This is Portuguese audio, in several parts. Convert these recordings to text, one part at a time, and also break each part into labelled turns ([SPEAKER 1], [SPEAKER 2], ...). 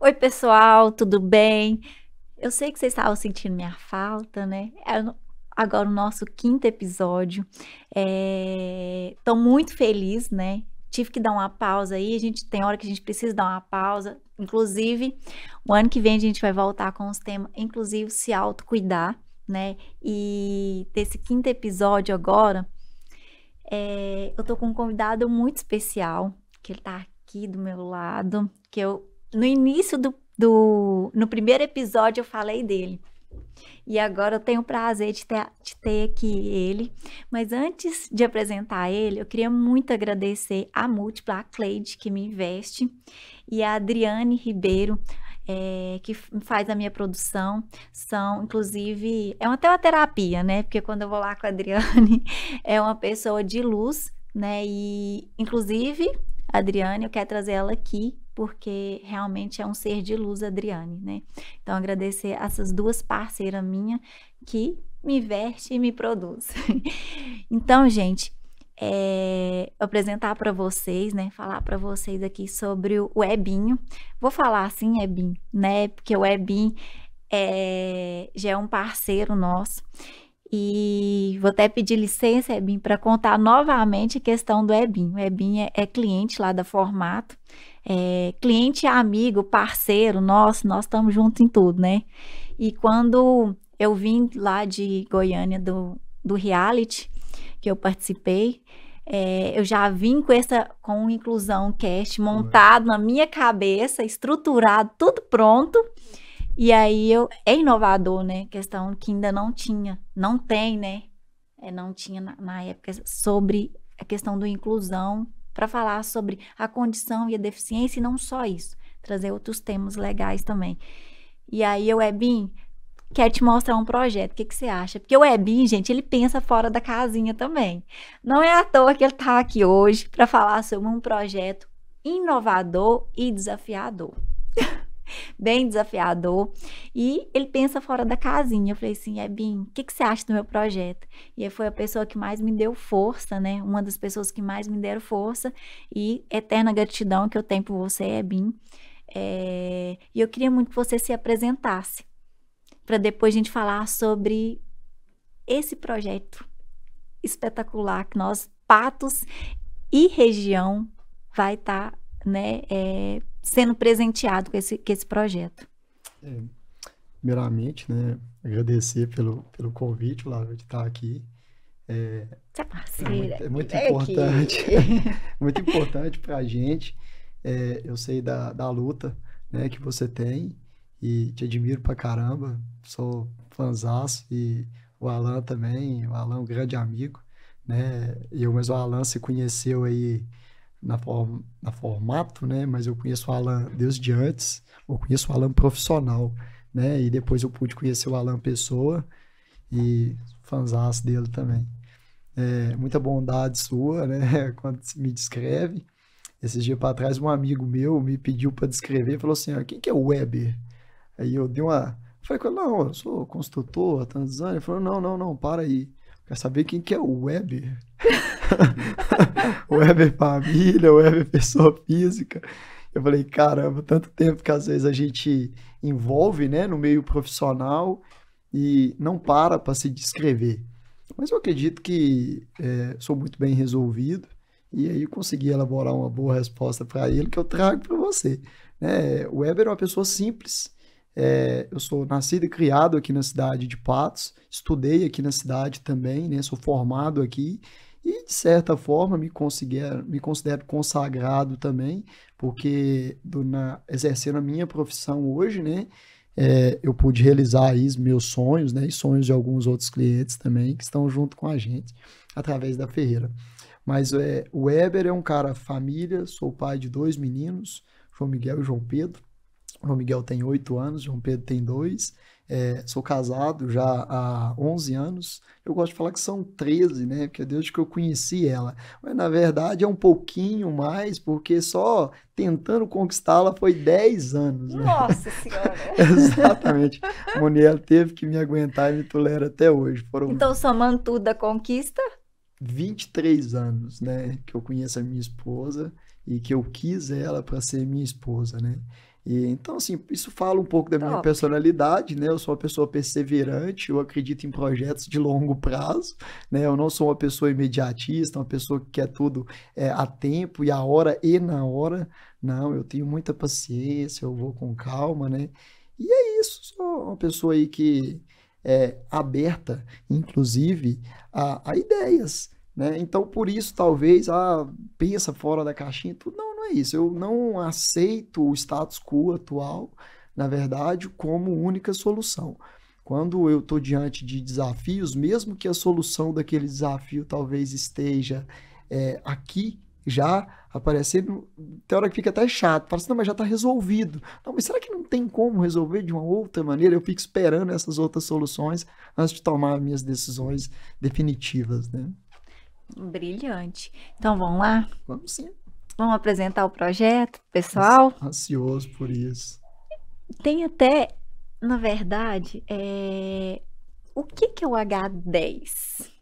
[SPEAKER 1] Oi, pessoal, tudo bem? Eu sei que vocês estavam sentindo minha falta, né? Agora o nosso quinto episódio. Tô muito feliz, né? Tive que dar uma pausa aí. A gente tem hora que a gente precisa dar uma pausa. Inclusive, o ano que vem a gente vai voltar com os temas, inclusive se autocuidar, né? E desse quinto episódio agora, eu tô com um convidado muito especial, que ele tá aqui do meu lado, que eu no início no primeiro episódio eu falei dele. E agora eu tenho o prazer de ter aqui ele. Mas antes de apresentar ele, eu queria muito agradecer a Múltipla, a Cleide, que me investe, e a Adriane Ribeiro, que faz a minha produção. São, inclusive, até uma terapia, né? Porque quando eu vou lá com a Adriane, é uma pessoa de luz, né? E, inclusive, a Adriane, eu quero trazer ela aqui, porque realmente é um ser de luz, Adriane, né? Então, agradecer essas duas parceiras minhas que me veste e me produz. Então, gente, apresentar para vocês, né? Falar para vocês aqui sobre o Ebinho. Vou falar assim, Ebinho, né? Porque o Ebinho já é um parceiro nosso. E vou até pedir licença, Ebinho, para contar novamente a questão do Ebinho. O Ebinho é cliente lá da Formato. Cliente, amigo, parceiro, nós estamos juntos em tudo, né? E quando eu vim lá de Goiânia do reality que eu participei, eu já vim com o Inclusão Cast montado na minha cabeça, estruturado, tudo pronto. E aí é inovador, né? Questão que ainda não tinha, não tem, né? Não tinha na época sobre a questão do inclusão, para falar sobre a condição e a deficiência, e não só isso, trazer outros temas legais também. E aí o Ebin quer te mostrar um projeto, o que você acha? Porque o Ebin, gente, ele pensa fora da casinha também. Não é à toa que ele está aqui hoje para falar sobre um projeto inovador e desafiador. Bem desafiador, e ele pensa fora da casinha. Eu falei assim, Ebin, o que você acha do meu projeto? E ele foi a pessoa que mais me deu força, né? Uma das pessoas que mais me deram força, e eterna gratidão que eu tenho por você, Ebin. E eu queria muito que você se apresentasse, para depois a gente falar sobre esse projeto espetacular que nós, Patos e região, vai estar, né, sendo presenteado com esse projeto.
[SPEAKER 2] Primeiramente, né, agradecer pelo convite, Laura, de estar aqui.
[SPEAKER 1] Você é parceira,
[SPEAKER 2] É muito
[SPEAKER 1] vem aqui.
[SPEAKER 2] importante, muito importante para a gente. Eu sei da luta, né, que você tem e te admiro pra caramba. Sou fãzaço e o Alan também. O Alan é um grande amigo, né? Mas o Alan se conheceu aí na Formato, né? Mas eu conheço o Alan desde antes. Eu conheço o Alan profissional, né? E depois eu pude conhecer o Alan pessoa e fãzaço dele também. Muita bondade sua, né? Quando se me descreve. Esses dias para trás, um amigo meu me pediu para descrever, falou assim: quem que é o Weber? Aí eu dei uma. Falei com ele: não, eu sou construtor há tantos anos. Ele falou: não, não, não, para aí. Quer saber quem que é o Weber? O Weber família, o Weber pessoa física. Eu falei: caramba, tanto tempo que às vezes a gente envolve, né, no meio profissional e não para se descrever. Mas eu acredito que sou muito bem resolvido e aí consegui elaborar uma boa resposta para ele que eu trago para você, né? O Weber é uma pessoa simples. Eu sou nascido e criado aqui na cidade de Patos, estudei aqui na cidade também, né? Sou formado aqui e, de certa forma, me considero consagrado também, porque exercendo a minha profissão hoje, né? Eu pude realizar aí os meus sonhos, né? E sonhos de alguns outros clientes também que estão junto com a gente através da Ferreira. Mas o Weber é um cara família, sou pai de dois meninos, João Miguel e João Pedro. O João Miguel tem 8 anos, João Pedro tem 2. Sou casado já há 11 anos. Eu gosto de falar que são 13, né? Porque desde que eu conheci ela. Mas na verdade é um pouquinho mais, porque só tentando conquistá-la foi 10 anos, né?
[SPEAKER 1] Nossa Senhora!
[SPEAKER 2] Exatamente. A mulher teve que me aguentar e me tolera até hoje. Foram
[SPEAKER 1] Então, somando tudo da conquista,
[SPEAKER 2] 23 anos, né, que eu conheço a minha esposa e que eu quis ela para ser minha esposa, né? E, então, assim, isso fala um pouco da minha
[SPEAKER 1] Top.
[SPEAKER 2] personalidade, né? Eu sou uma pessoa perseverante, eu acredito em projetos de longo prazo, né? Eu não sou uma pessoa imediatista, uma pessoa que quer tudo a tempo e a hora e na hora. Não, eu tenho muita paciência, eu vou com calma, né? E é isso, sou uma pessoa aí que é aberta, inclusive, a ideias, né? Então, por isso, talvez, pensa fora da caixinha, tudo. Não, não é isso. Eu não aceito o status quo atual, na verdade, como única solução. Quando eu estou diante de desafios, mesmo que a solução daquele desafio talvez esteja aqui já aparecendo, tem hora que fica até chato. Fala assim, não, mas já está resolvido. Não, mas será que não tem como resolver de uma outra maneira? Eu fico esperando essas outras soluções antes de tomar minhas decisões definitivas, né?
[SPEAKER 1] Brilhante. Então vamos lá?
[SPEAKER 2] Vamos sim.
[SPEAKER 1] Vamos apresentar o projeto, pessoal?
[SPEAKER 2] Ansioso por isso.
[SPEAKER 1] Tem até, na verdade, o que é o H10?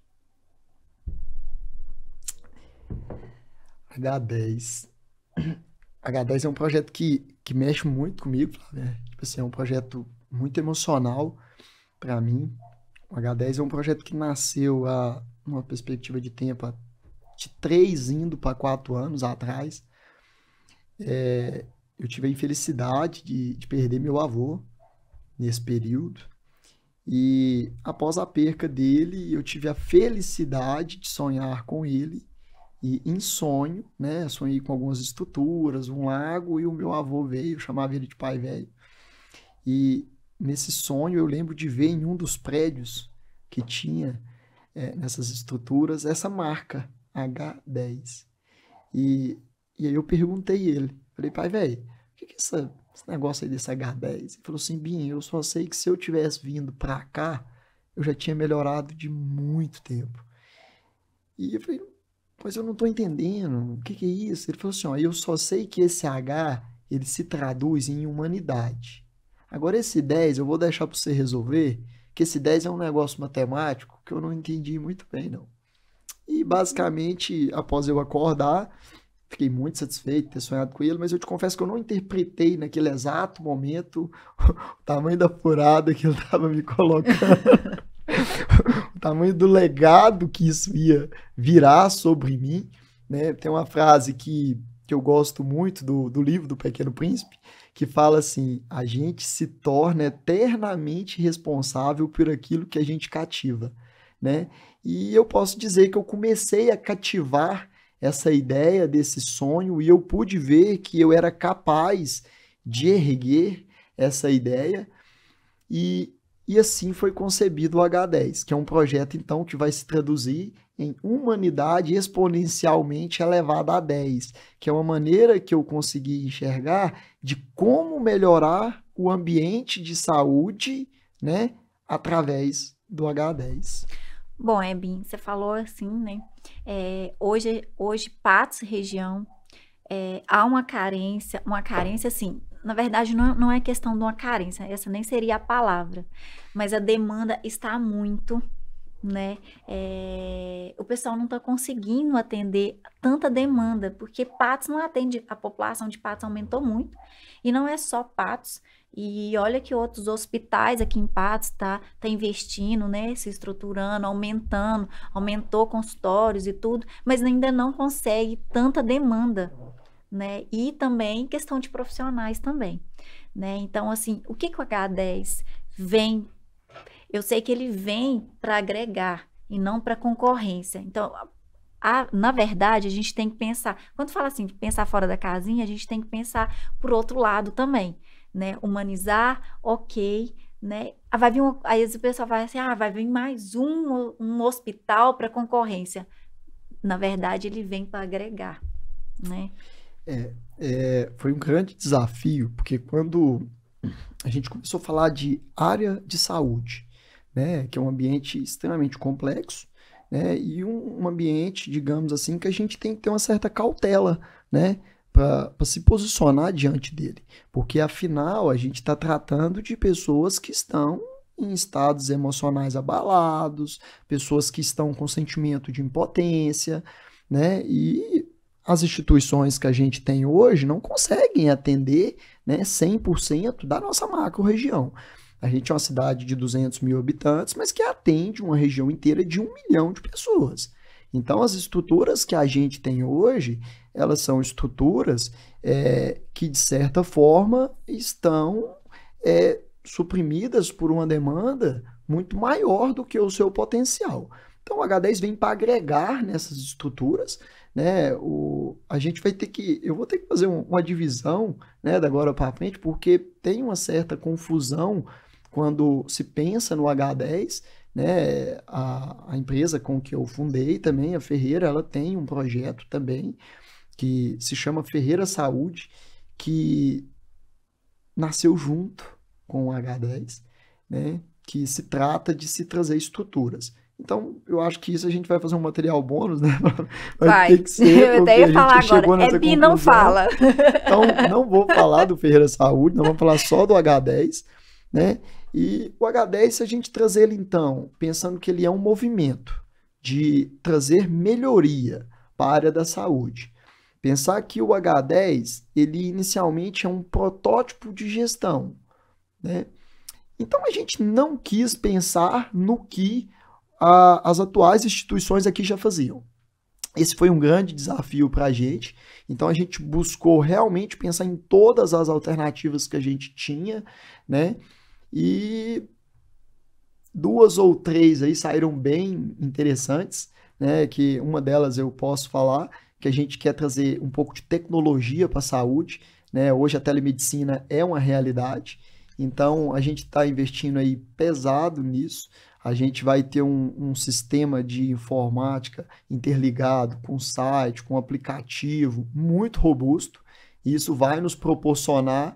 [SPEAKER 2] H10. H10 é um projeto que mexe muito comigo, né? Tipo assim, é um projeto muito emocional para mim. O H10 é um projeto que nasceu numa perspectiva de tempo de 3 indo para 4 anos atrás. Eu tive a infelicidade de perder meu avô nesse período. E após a perca dele, eu tive a felicidade de sonhar com ele. E em sonho, né? Sonhei com algumas estruturas, um lago, e o meu avô veio, eu chamava ele de pai velho. E nesse sonho eu lembro de ver em um dos prédios que tinha nessas estruturas essa marca H10. E aí eu perguntei ele, falei, pai velho, o que é esse negócio aí desse H10? Ele falou assim, Binho, eu só sei que se eu tivesse vindo pra cá, eu já tinha melhorado de muito tempo. E eu falei, mas eu não tô entendendo, o que que é isso? Ele falou assim, ó, eu só sei que esse H, ele se traduz em humanidade. Agora esse 10 eu vou deixar para você resolver, que esse 10 é um negócio matemático que eu não entendi muito bem, não. E basicamente, após eu acordar, fiquei muito satisfeito de ter sonhado com ele, mas eu te confesso que eu não interpretei naquele exato momento o tamanho da furada que ele estava me colocando, o tamanho do legado que isso ia virar sobre mim, né? Tem uma frase que eu gosto muito do livro do Pequeno Príncipe, que fala assim: a gente se torna eternamente responsável por aquilo que a gente cativa, né? E eu posso dizer que eu comecei a cativar essa ideia desse sonho e eu pude ver que eu era capaz de erguer essa ideia e, e assim foi concebido o H10, que é um projeto então que vai se traduzir em humanidade exponencialmente elevada a 10, que é uma maneira que eu consegui enxergar de como melhorar o ambiente de saúde, né, através do H10.
[SPEAKER 1] Bom, Ebin, você falou assim, né? Hoje Patos região há uma carência assim. Na verdade, não é questão de uma carência, essa nem seria a palavra, mas a demanda está muito, né? O pessoal não está conseguindo atender tanta demanda, porque Patos não atende, a população de Patos aumentou muito, e não é só Patos, e olha que outros hospitais aqui em Patos tá investindo, né, se estruturando, aumentou consultórios e tudo, mas ainda não consegue tanta demanda, né? E também questão de profissionais também, né? Então, assim, o que o H10 vem? Eu sei que ele vem para agregar e não para concorrência. Então, na verdade, a gente tem que pensar, quando fala assim, pensar fora da casinha, a gente tem que pensar por outro lado também, né? Humanizar, ok, né? Aí o pessoal vai assim, vai vir mais um hospital para concorrência. Na verdade, ele vem para agregar, né?
[SPEAKER 2] Foi um grande desafio, porque quando a gente começou a falar de área de saúde, né, que é um ambiente extremamente complexo, né, e um ambiente, digamos assim, que a gente tem que ter uma certa cautela, né, para se posicionar diante dele, porque afinal a gente está tratando de pessoas que estão em estados emocionais abalados, pessoas que estão com sentimento de impotência, né, e as instituições que a gente tem hoje não conseguem atender, né, 100% da nossa macro-região. A gente é uma cidade de 200 mil habitantes, mas que atende uma região inteira de 1 milhão de pessoas. Então, as estruturas que a gente tem hoje, elas são estruturas que, de certa forma, estão suprimidas por uma demanda muito maior do que o seu potencial. Então, o H10 vem para agregar nessas estruturas, né? A gente vai ter que, eu vou ter que fazer uma divisão, né, da agora para frente, porque tem uma certa confusão quando se pensa no H10, né? A empresa com que eu fundei também, a Ferreira, ela tem um projeto também que se chama Ferreira Saúde, que nasceu junto com o H10, né? Que se trata de se trazer estruturas. Então, eu acho que isso a gente vai fazer um material bônus, né?
[SPEAKER 1] Vai
[SPEAKER 2] ter que ser,
[SPEAKER 1] eu
[SPEAKER 2] porque
[SPEAKER 1] até ia
[SPEAKER 2] a
[SPEAKER 1] falar
[SPEAKER 2] gente chegou
[SPEAKER 1] agora,
[SPEAKER 2] nessa
[SPEAKER 1] Ebi não
[SPEAKER 2] conclusão.
[SPEAKER 1] fala.
[SPEAKER 2] Então, não vou falar do Ferreira Saúde, nós vamos falar só do H10, né? E o H10, se a gente trazer ele, então, pensando que ele é um movimento de trazer melhoria para a área da saúde, pensar que o H10, ele inicialmente é um protótipo de gestão, né? Então, a gente não quis pensar no que as atuais instituições aqui já faziam. Esse foi um grande desafio para a gente. Então, a gente buscou realmente pensar em todas as alternativas que a gente tinha, né? E 2 ou 3 aí saíram bem interessantes, né? Que uma delas eu posso falar, que a gente quer trazer um pouco de tecnologia para a saúde, né? Hoje a telemedicina é uma realidade, então a gente está investindo aí pesado nisso. A gente vai ter um sistema de informática interligado com site, com aplicativo muito robusto, e isso vai nos proporcionar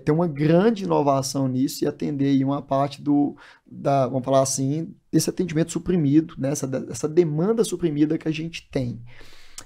[SPEAKER 2] ter uma grande inovação nisso e atender aí uma parte vamos falar assim, desse atendimento suprimido, né? Essa demanda suprimida que a gente tem.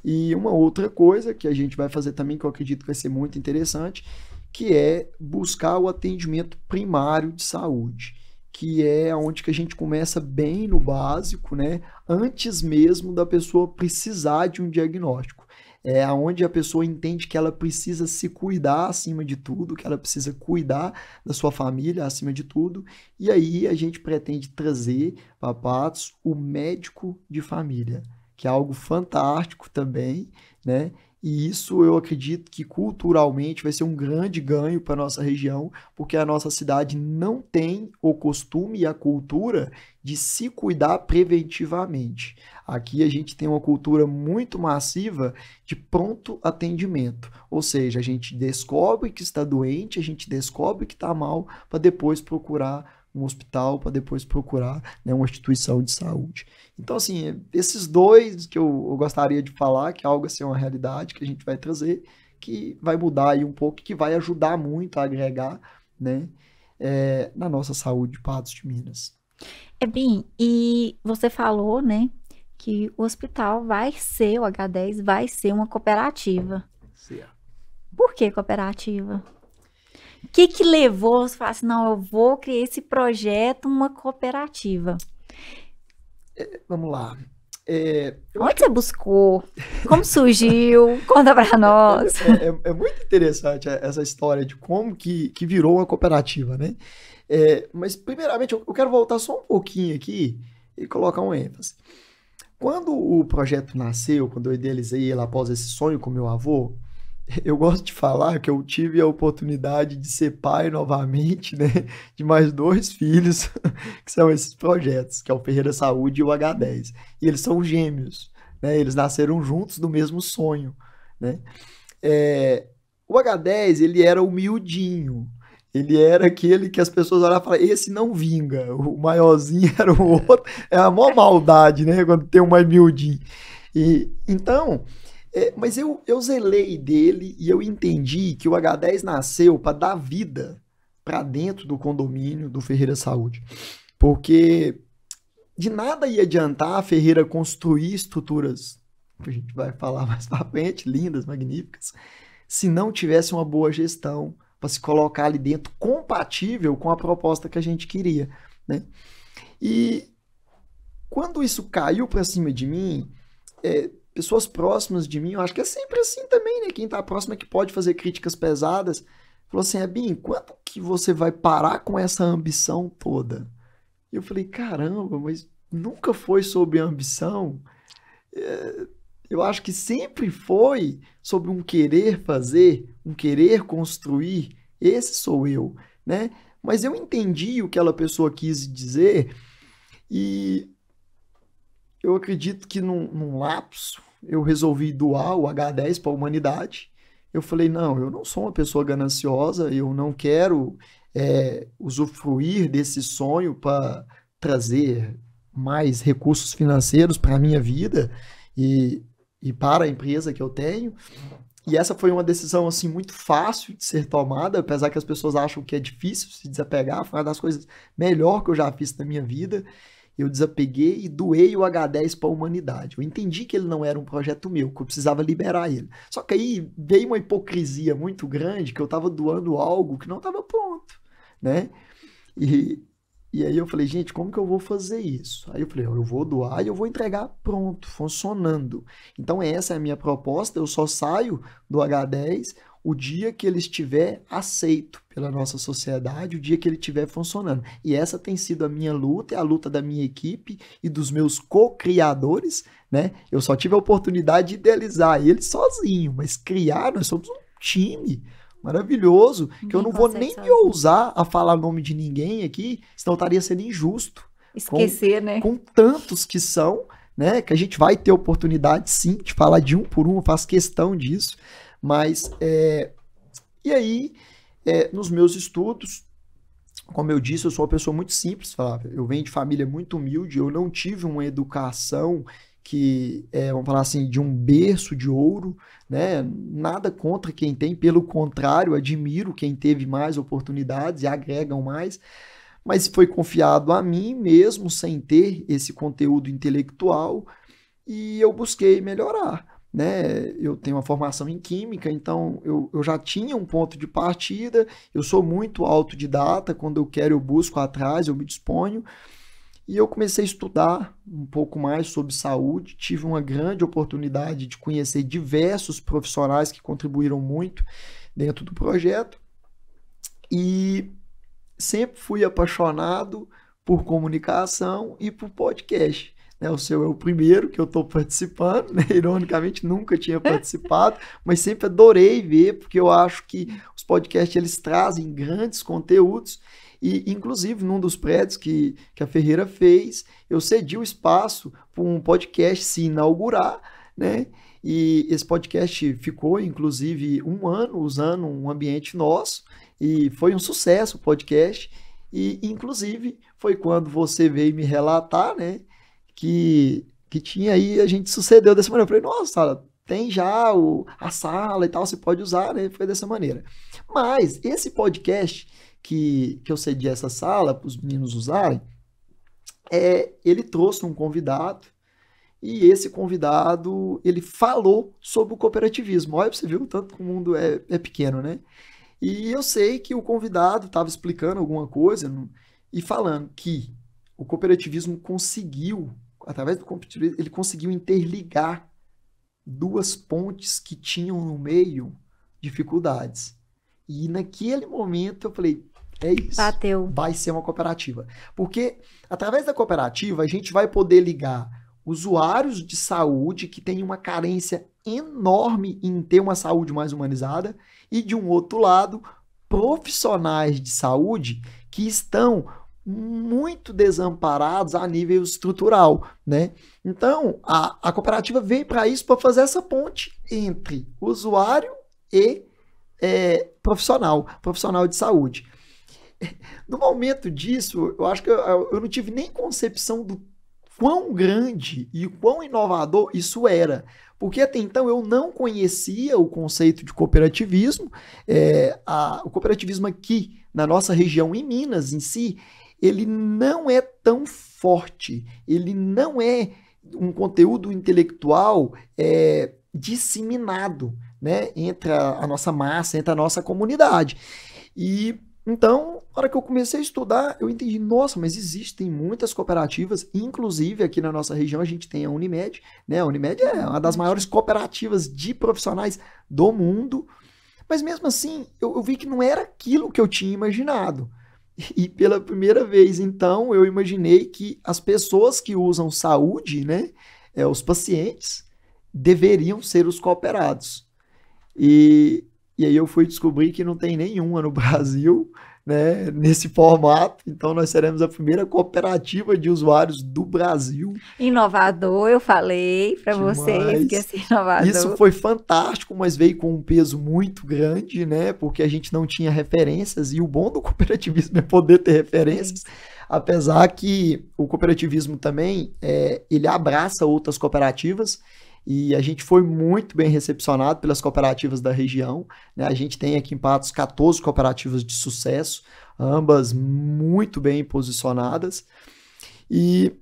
[SPEAKER 2] E uma outra coisa que a gente vai fazer também, que eu acredito que vai ser muito interessante, que é buscar o atendimento primário de saúde, que é onde que a gente começa bem no básico, né? Antes mesmo da pessoa precisar de um diagnóstico. É onde a pessoa entende que ela precisa se cuidar acima de tudo, que ela precisa cuidar da sua família acima de tudo. E aí a gente pretende trazer para Patos o médico de família, que é algo fantástico também, né? E isso eu acredito que culturalmente vai ser um grande ganho para a nossa região, porque a nossa cidade não tem o costume e a cultura de se cuidar preventivamente. Aqui a gente tem uma cultura muito massiva de pronto atendimento, ou seja, a gente descobre que está doente, a gente descobre que está mal, para depois procurar um hospital, para depois procurar, né, uma instituição de saúde. Então, assim, esses dois que eu gostaria de falar, que é algo assim, uma realidade que a gente vai trazer, que vai mudar aí um pouco, que vai ajudar muito a agregar, né, na nossa saúde de Patos de Minas.
[SPEAKER 1] Ebin, e você falou, né, que o hospital vai ser, o H10 vai ser uma cooperativa.
[SPEAKER 2] Certo.
[SPEAKER 1] Por que cooperativa? O que levou você a falar assim, não, eu vou criar esse projeto, uma cooperativa?
[SPEAKER 2] Vamos lá.
[SPEAKER 1] Onde você buscou? Como surgiu? Conta para nós.
[SPEAKER 2] É muito interessante essa história de como que virou uma cooperativa, né? Mas, primeiramente, eu quero voltar só um pouquinho aqui e colocar um ênfase. Quando o projeto nasceu, quando eu idealizei ele após esse sonho com meu avô, eu gosto de falar que eu tive a oportunidade de ser pai novamente, né, de mais 2 filhos, que são esses projetos, que é o Ferreira Saúde e o H10. E eles são gêmeos, né, eles nasceram juntos do mesmo sonho, né. O H10, ele era humildinho, ele era aquele que as pessoas olhavam e falavam, esse não vinga, o maiorzinho era o outro, é a maior maldade, né, quando tem um mais miudinho. E, então... mas eu zelei dele e eu entendi que o H10 nasceu para dar vida para dentro do condomínio do Ferreira Saúde. Porque de nada ia adiantar a Ferreira construir estruturas, que a gente vai falar mais para frente, lindas, magníficas, se não tivesse uma boa gestão para se colocar ali dentro compatível com a proposta que a gente queria, né? E quando isso caiu para cima de mim, pessoas próximas de mim, eu acho que é sempre assim também, né? Quem tá próximo é que pode fazer críticas pesadas. Falou assim, Ebin, quando que você vai parar com essa ambição toda? E eu falei, caramba, mas nunca foi sobre ambição. É, eu acho que sempre foi sobre um querer fazer, um querer construir. Esse sou eu, né? Mas eu entendi o que aquela pessoa quis dizer e eu acredito que num lapso eu resolvi doar o H10 para a humanidade. Eu falei, não, eu não sou uma pessoa gananciosa, eu não quero usufruir desse sonho para trazer mais recursos financeiros para a minha vida e, e para a empresa que eu tenho. E essa foi uma decisão assim muito fácil de ser tomada, apesar que as pessoas acham que é difícil se desapegar, foi uma das coisas melhor que eu já fiz na minha vida. Eu desapeguei e doei o H10 para a humanidade. Eu entendi que ele não era um projeto meu, que eu precisava liberar ele. Só que aí veio uma hipocrisia muito grande que eu estava doando algo que não estava pronto, né? E, e aí eu falei, gente, como que eu vou fazer isso? Aí eu falei, eu vou doar e eu vou entregar pronto, funcionando. Então essa é a minha proposta, eu só saio do H10 o dia que ele estiver aceito pela nossa sociedade, o dia que ele estiver funcionando. E essa tem sido a minha luta, é a luta da minha equipe e dos meus co-criadores, né? Eu só tive a oportunidade de idealizar ele sozinho, mas criar, nós somos um time maravilhoso, que eu
[SPEAKER 1] Ninguém
[SPEAKER 2] não vou
[SPEAKER 1] consegue
[SPEAKER 2] nem me
[SPEAKER 1] sozinho.
[SPEAKER 2] ousar a falar o nome de ninguém aqui, senão eu estaria sendo injusto
[SPEAKER 1] Esquecer, né?
[SPEAKER 2] com tantos que são, né? Que a gente vai ter oportunidade sim de falar de um por um, eu faço questão disso, mas e aí, nos meus estudos, como eu disse, eu sou uma pessoa muito simples, Flávia. Eu venho de família muito humilde, eu não tive uma educação que, vamos falar assim, de um berço de ouro, né? Nada contra quem tem, pelo contrário, admiro quem teve mais oportunidades e agregam mais, mas foi confiado a mim mesmo, sem ter esse conteúdo intelectual, e eu busquei melhorar. Né? Eu tenho uma formação em química, então eu já tinha um ponto de partida. Eu sou muito autodidata, quando eu quero eu busco atrás, eu me disponho. E eu comecei a estudar um pouco mais sobre saúde. Tive uma grande oportunidade de conhecer diversos profissionais que contribuíram muito dentro do projeto. E sempre fui apaixonado por comunicação e por podcast. Né? O seu é o primeiro que eu estou participando, né? Ironicamente nunca tinha participado, mas sempre adorei ver, porque eu acho que os podcasts eles trazem grandes conteúdos e inclusive num dos prédios que a Ferreira fez, eu cedi o espaço para um podcast se inaugurar, né? E esse podcast ficou, inclusive, um ano usando um ambiente nosso, e foi um sucesso o podcast. E, inclusive, foi quando você veio me relatar, né, que tinha aí, a gente sucedeu dessa maneira. Eu falei, nossa, tem já a sala e tal, você pode usar, né? Foi dessa maneira. Mas esse podcast que eu cedi essa sala para os meninos usarem, ele trouxe um convidado e esse convidado, ele falou sobre o cooperativismo. Olha, você viu o tanto que o mundo é pequeno, né? E eu sei que o convidado estava explicando alguma coisa e falando que o cooperativismo conseguiu, através do cooperativismo, ele conseguiu interligar duas pontes que tinham no meio dificuldades. E naquele momento eu falei, é isso,
[SPEAKER 1] Bateu.
[SPEAKER 2] vai ser uma cooperativa. Porque através da cooperativa a gente vai poder ligar usuários de saúde que têm uma carência enorme em ter uma saúde mais humanizada e, de um outro lado, profissionais de saúde que estão muito desamparados a nível estrutural, né? Então, a cooperativa veio para isso, para fazer essa ponte entre usuário e profissional de saúde. No momento disso, eu acho que eu não tive nem concepção do quão grande e quão inovador isso era. Porque até então eu não conhecia o conceito de cooperativismo. O cooperativismo aqui na nossa região, em Minas em si, ele não é tão forte, ele não é um conteúdo intelectual disseminado, né, entre a nossa massa, entre a nossa comunidade. E então Na hora que eu comecei a estudar, eu entendi, nossa, mas existem muitas cooperativas, inclusive aqui na nossa região a gente tem a Unimed, né? A Unimed é uma das maiores cooperativas de profissionais do mundo, mas mesmo assim eu vi que não era aquilo que eu tinha imaginado. E pela primeira vez, então, eu imaginei que as pessoas que usam saúde, né, os pacientes, deveriam ser os cooperados. E, e aí eu fui descobrir que não tem nenhuma no Brasil, né, nesse formato. Então nós seremos a primeira cooperativa de usuários do Brasil.
[SPEAKER 1] Inovador, eu falei para vocês que ia
[SPEAKER 2] Demais.
[SPEAKER 1] ser
[SPEAKER 2] Isso
[SPEAKER 1] inovador.
[SPEAKER 2] foi fantástico, mas veio com um peso muito grande, né? Porque a gente não tinha referências e o bom do cooperativismo é poder ter
[SPEAKER 1] É
[SPEAKER 2] referências.
[SPEAKER 1] isso.
[SPEAKER 2] Apesar que o cooperativismo também, ele abraça outras cooperativas e a gente foi muito bem recepcionado pelas cooperativas da região, né? A gente tem aqui em Patos 14 cooperativas de sucesso, ambas muito bem posicionadas. E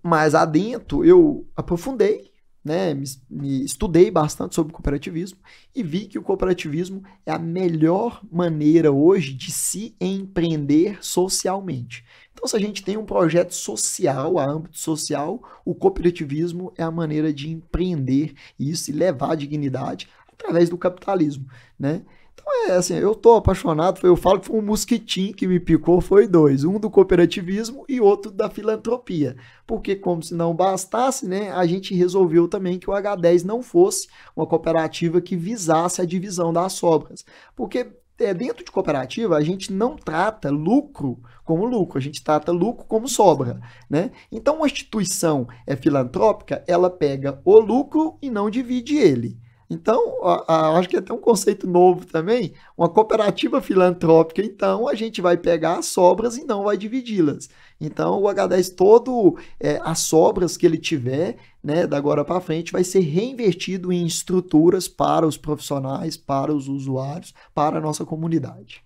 [SPEAKER 2] mais adentro eu aprofundei, né, me estudei bastante sobre cooperativismo e vi que o cooperativismo é a melhor maneira hoje de se empreender socialmente. Então, se a gente tem um projeto social, a âmbito social, o cooperativismo é a maneira de empreender isso e levar a dignidade através do capitalismo, né? Então, assim, eu tô apaixonado, eu falo que foi um mosquitinho que me picou, foi dois, um do cooperativismo e outro da filantropia. Porque, como se não bastasse, né, a gente resolveu também que o H10 não fosse uma cooperativa que visasse a divisão das sobras. Porque dentro de cooperativa, a gente não trata lucro como lucro, a gente trata lucro como sobra, né? Então, uma instituição filantrópica, ela pega o lucro e não divide ele. Então, acho que é até um conceito novo também, uma cooperativa filantrópica, então a gente vai pegar as sobras e não vai dividi-las. Então, o H10 todo, as sobras que ele tiver, né, da agora para frente, vai ser reinvestido em estruturas para os profissionais, para os usuários, para a nossa comunidade.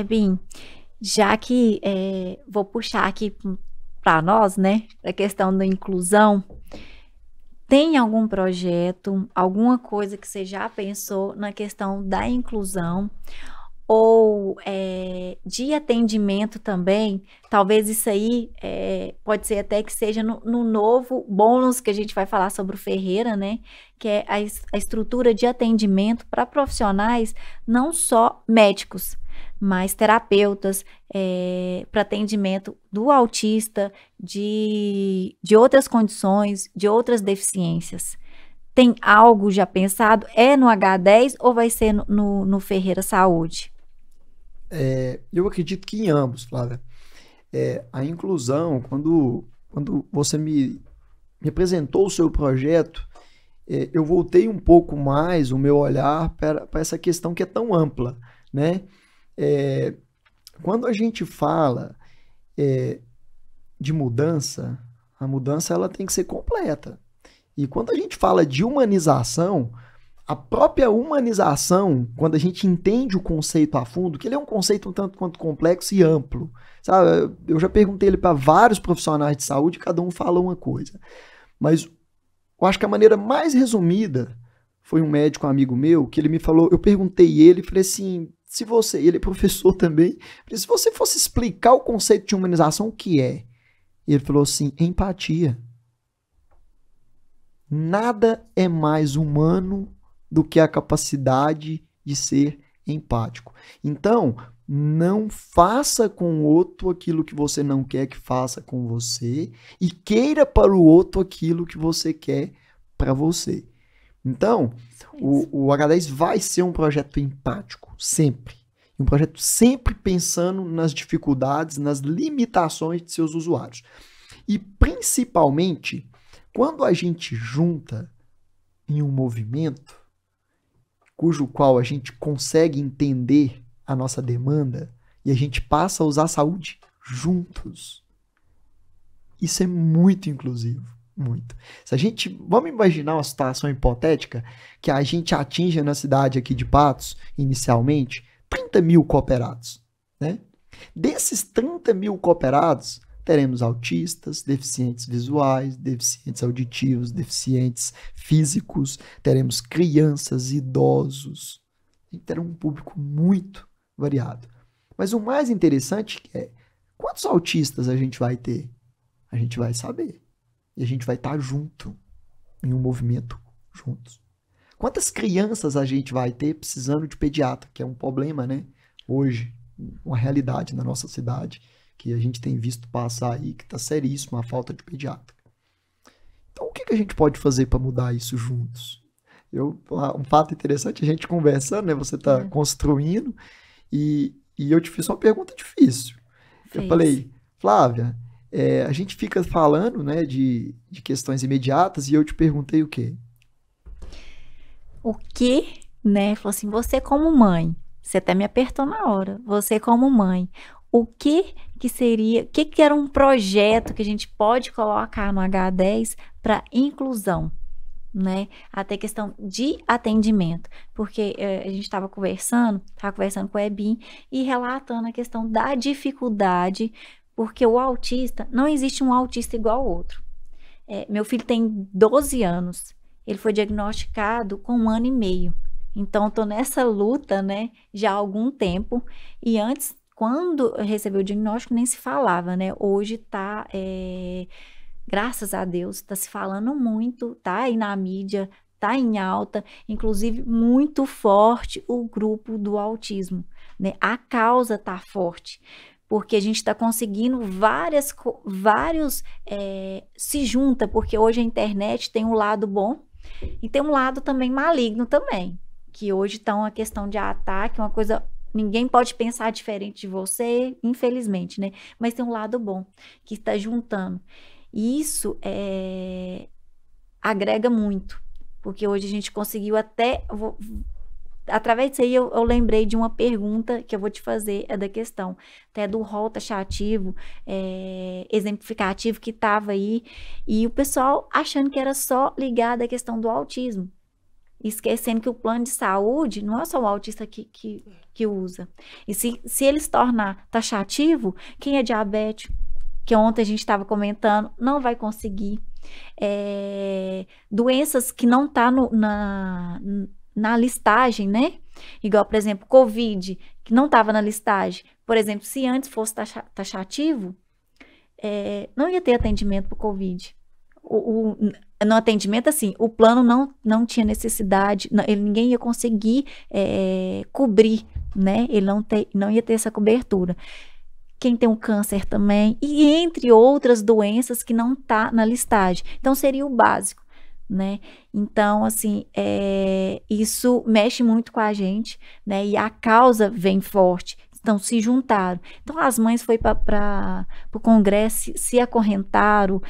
[SPEAKER 1] Bem, já que vou puxar aqui para nós, né, a questão da inclusão. Tem algum projeto, alguma coisa que você já pensou na questão da inclusão ou de atendimento também? Talvez isso aí pode ser até que seja no novo bônus que a gente vai falar sobre o Ferreira, né? Que é a estrutura de atendimento para profissionais, não só médicos, mas terapeutas, para atendimento do autista, de outras condições, de outras deficiências. Tem algo já pensado? É no H10 ou vai ser no Ferreira Saúde?
[SPEAKER 2] Eu acredito que em ambos, Flávia. A inclusão, quando você me apresentou o seu projeto, eu voltei um pouco mais o meu olhar para essa questão que é tão ampla, né? É, Quando a gente fala de mudança, a mudança ela tem que ser completa. E quando a gente fala de humanização, a própria humanização, quando a gente entende o conceito a fundo, que ele é um conceito um tanto quanto complexo e amplo, sabe? Eu já perguntei ele para vários profissionais de saúde, cada um fala uma coisa. Mas eu acho que a maneira mais resumida foi um médico amigo meu que ele me falou, eu perguntei ele, falei assim, se você, ele é professor também, falei, se você fosse explicar o conceito de humanização, o que é? E ele falou assim, empatia. Nada é mais humano do que a capacidade de ser empático. Então, não faça com o outro aquilo que você não quer que faça com você e queira para o outro aquilo que você quer para você. Então, o H10 vai ser um projeto empático, sempre. Um projeto sempre pensando nas dificuldades, nas limitações de seus usuários. E, principalmente, quando a gente junta em um movimento, cujo qual a gente consegue entender a nossa demanda e a gente passa a usar a saúde juntos, isso é muito inclusivo. Muito. Se a gente, vamos imaginar uma situação hipotética que a gente atinja na cidade aqui de Patos, inicialmente, 30 mil cooperados, né? Desses 30 mil cooperados, teremos autistas, deficientes visuais, deficientes auditivos, deficientes físicos, teremos crianças, idosos, terá um público muito variado. Mas o mais interessante é quantos autistas a gente vai ter? A gente vai saber. E a gente vai estar junto, em um movimento juntos. Quantas crianças a gente vai ter precisando de pediatra, que é um problema, né? Hoje, uma realidade na nossa cidade, que a gente tem visto passar aí, que está seríssimo a falta de pediatra. Então, o que a gente pode fazer para mudar isso juntos? Um fato interessante, a gente conversando, né? Você está construindo e eu te fiz uma pergunta difícil. Eu falei, Flávia, a gente fica falando, né, de questões imediatas e eu te perguntei o quê?
[SPEAKER 1] O que, né? Falou assim, você como mãe, você até me apertou na hora, você como mãe, o que seria, o que era um projeto que a gente pode colocar no H10 para inclusão, né? Até questão de atendimento, porque a gente estava conversando com a Ebin e relatando a questão da dificuldade, porque o autista, não existe um autista igual ao outro. Meu filho tem 12 anos, ele foi diagnosticado com 1 ano e meio. Então, estou nessa luta, né, já há algum tempo. E antes, quando eu recebi o diagnóstico, nem se falava, né? Hoje está, graças a Deus, está se falando muito, tá aí na mídia, tá em alta, inclusive muito forte o grupo do autismo, né? A causa tá forte. Porque a gente está conseguindo vários se junta, porque hoje a internet tem um lado bom e tem um lado também maligno também, que hoje está uma questão de ataque, uma coisa, ninguém pode pensar diferente de você, infelizmente, né? Mas tem um lado bom, que está juntando. E isso agrega muito, porque hoje a gente conseguiu até... Através disso aí eu lembrei de uma pergunta que eu vou te fazer, da questão até do rol taxativo, exemplificativo que estava aí, e o pessoal achando que era só ligado à questão do autismo, esquecendo que o plano de saúde não é só o autista que usa. E se ele se tornar taxativo, quem é diabético, que ontem a gente estava comentando, não vai conseguir. Doenças que não estão na listagem, né? Igual, por exemplo, Covid, que não estava na listagem. Por exemplo, se antes fosse taxativo, não ia ter atendimento para o Covid. No atendimento, assim, o plano não tinha necessidade, ninguém ia conseguir cobrir, né? Ele não ia ter essa cobertura. Quem tem um câncer também, e entre outras doenças que não tá na listagem. Então, seria o básico, né? Então, assim, isso mexe muito com a gente, né? E a causa vem forte. Então, se juntaram. Então, as mães foi para o Congresso, se acorrentaram,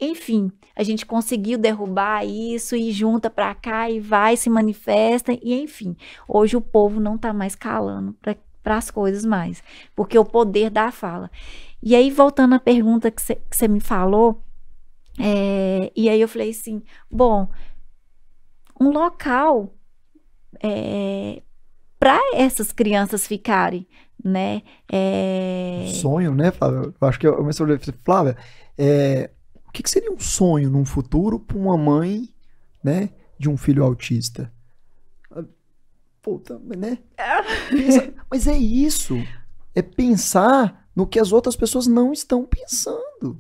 [SPEAKER 1] enfim, a gente conseguiu derrubar isso e junta para cá e vai, se manifesta, e enfim, hoje o povo não está mais calando para as coisas mais, porque o poder da fala. E aí, voltando à pergunta que você me falou, e aí eu falei assim, bom, um local para essas crianças ficarem, né?
[SPEAKER 2] Sonho, né, Flávia? Eu acho que eu comecei a olhar, Flávia, o que seria um sonho num futuro para uma mãe, né, de um filho autista? Puta, né? Mas é isso. É pensar no que as outras pessoas não estão pensando.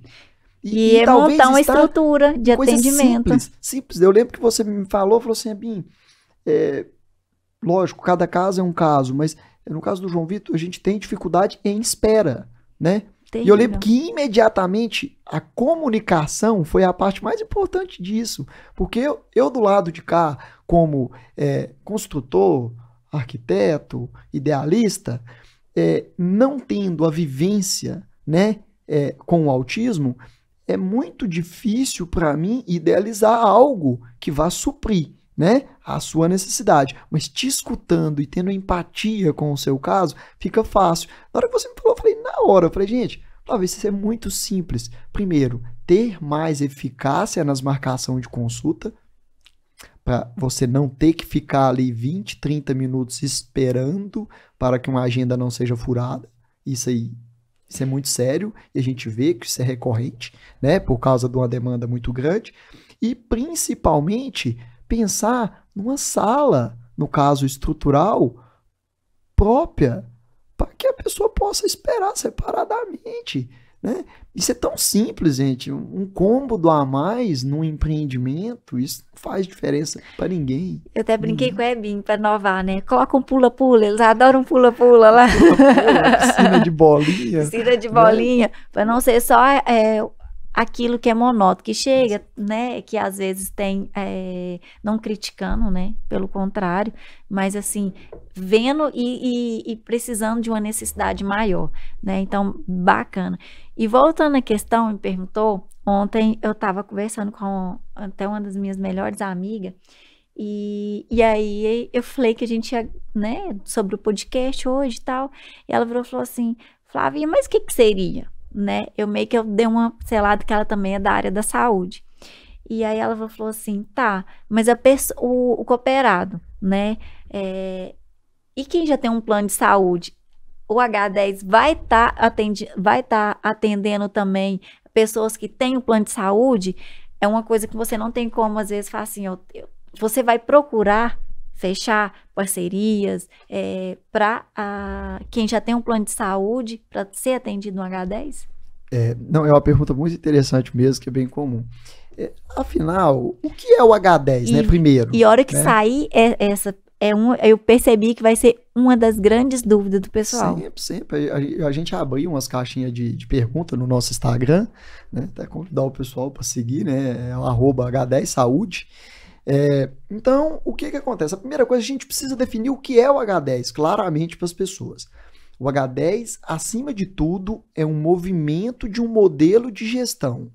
[SPEAKER 1] E montar uma estrutura de atendimento.
[SPEAKER 2] Simples. Eu lembro que você me falou assim, Ebin, lógico, cada caso é um caso, mas no caso do João Vitor, a gente tem dificuldade em espera, né? Terrível. E eu lembro que imediatamente a comunicação foi a parte mais importante disso, porque eu do lado de cá, como construtor, arquiteto, idealista, não tendo a vivência, né, com o autismo, é muito difícil para mim idealizar algo que vá suprir, né, a sua necessidade. Mas te escutando e tendo empatia com o seu caso, fica fácil. Na hora que você me falou, eu falei, na hora, eu falei, gente, talvez isso é muito simples. Primeiro, ter mais eficácia nas marcações de consulta, para você não ter que ficar ali 20, 30 minutos esperando para que uma agenda não seja furada. Isso é muito sério e a gente vê que isso é recorrente, né, por causa de uma demanda muito grande. E, principalmente, pensar numa sala, no caso estrutural, própria, para que pessoa possa esperar separadamente, né? Isso é tão simples, gente. Um cômodo a mais num empreendimento, isso não faz diferença para ninguém.
[SPEAKER 1] Eu até brinquei com o Ebinho para inovar, né? Coloca um pula-pula, eles adoram um pula-pula lá.
[SPEAKER 2] Pula-pula, piscina de bolinha,
[SPEAKER 1] Piscina de
[SPEAKER 2] né?
[SPEAKER 1] bolinha, para não ser só aquilo que é monótono, que chega, né? Que às vezes tem, não criticando, né? Pelo contrário, mas assim, vendo e precisando de uma necessidade maior, né? Então, bacana. E voltando à questão, me perguntou, ontem eu estava conversando com até uma das minhas melhores amigas, e aí eu falei que a gente ia, né, sobre o podcast hoje e tal, e ela virou e falou assim, Flávia, mas o que seria? Né? Eu meio que eu dei uma selada que ela também é da área da saúde. E aí ela falou assim, tá, mas o cooperado, né? E quem já tem um plano de saúde, o H10 vai tá atendendo também pessoas que têm um plano de saúde? É uma coisa que você não tem como, às vezes, falar assim, você vai procurar fechar parcerias para quem já tem um plano de saúde para ser atendido no H10?
[SPEAKER 2] Não, é uma pergunta muito interessante mesmo, que é bem comum. Afinal, o que é o H10, né? Primeiro.
[SPEAKER 1] E a hora que
[SPEAKER 2] né?
[SPEAKER 1] sair, eu percebi que vai ser uma das grandes dúvidas do pessoal.
[SPEAKER 2] Sempre. A gente abriu umas caixinhas de pergunta no nosso Instagram, né? Até convidar o pessoal para seguir, né? É o @H10saúde. Então, o que acontece? A primeira coisa, a gente precisa definir o que é o H10 claramente para as pessoas. O H10, acima de tudo, é um movimento de um modelo de gestão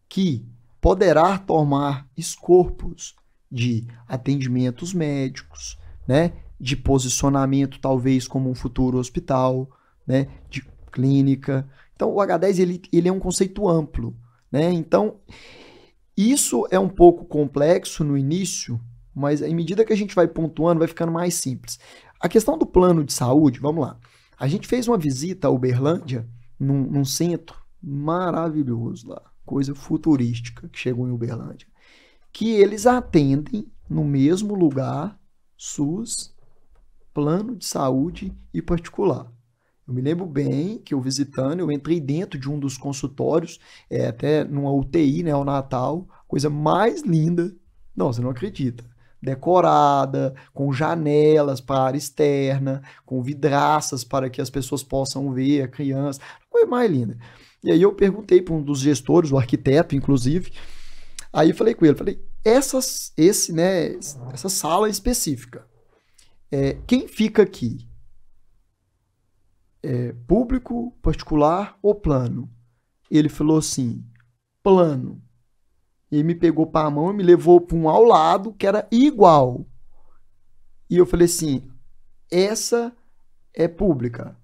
[SPEAKER 2] que poderá tomar escopos de atendimentos médicos, né? De posicionamento, talvez, como um futuro hospital, né? De clínica. Então, o H10 ele é um conceito amplo, né? Então, isso é um pouco complexo no início, mas em medida que a gente vai pontuando, vai ficando mais simples. A questão do plano de saúde, vamos lá. A gente fez uma visita a Uberlândia, num centro maravilhoso lá, coisa futurística que chegou em Uberlândia, que eles atendem no mesmo lugar SUS, plano de saúde e particular. Eu me lembro bem que eu visitando, eu entrei dentro de um dos consultórios, até numa UTI, né, ao Natal, coisa mais linda, não, você não acredita, decorada, com janelas para a área externa, com vidraças para que as pessoas possam ver a criança, coisa mais linda. E aí eu perguntei para um dos gestores, o arquiteto, inclusive, aí eu falei com ele, essa sala específica, quem fica aqui? Público, particular ou plano? Ele falou assim, plano. E ele me pegou para a mão e me levou para um ao lado que era igual. E eu falei assim, essa é pública.